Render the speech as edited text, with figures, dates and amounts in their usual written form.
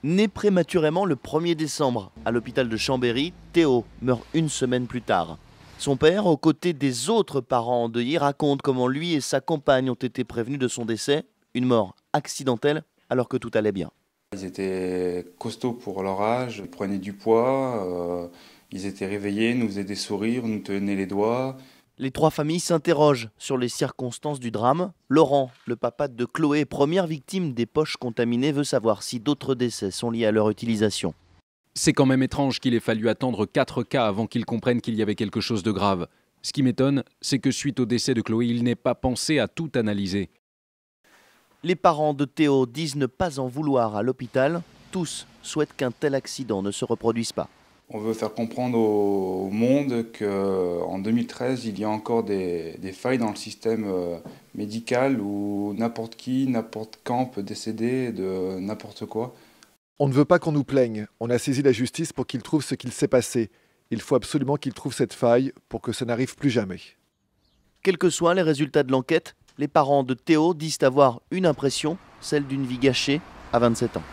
Né prématurément le 1er décembre à l'hôpital de Chambéry, Théo meurt une semaine plus tard. Son père, aux côtés des autres parents endeuillés, raconte comment lui et sa compagne ont été prévenus de son décès, une mort accidentelle alors que tout allait bien. Ils étaient costauds pour leur âge, ils prenaient du poids, ils étaient réveillés, nous faisaient des sourires, nous tenaient les doigts. Les trois familles s'interrogent sur les circonstances du drame. Laurent, le papa de Chloé, première victime des poches contaminées, veut savoir si d'autres décès sont liés à leur utilisation. C'est quand même étrange qu'il ait fallu attendre 4 cas avant qu'il comprenne qu'il y avait quelque chose de grave. Ce qui m'étonne, c'est que suite au décès de Chloé, il n'ait pas pensé à tout analyser. Les parents de Théo disent ne pas en vouloir à l'hôpital. Tous souhaitent qu'un tel accident ne se reproduise pas. On veut faire comprendre au monde qu'en 2013, il y a encore des failles dans le système médical où n'importe qui, n'importe quand peut décéder de n'importe quoi. On ne veut pas qu'on nous plaigne. On a saisi la justice pour qu'il trouve ce qu'il s'est passé. Il faut absolument qu'il trouve cette faille pour que ça n'arrive plus jamais. Quels que soient les résultats de l'enquête, les parents de Théo disent avoir une impression, celle d'une vie gâchée à 27 ans.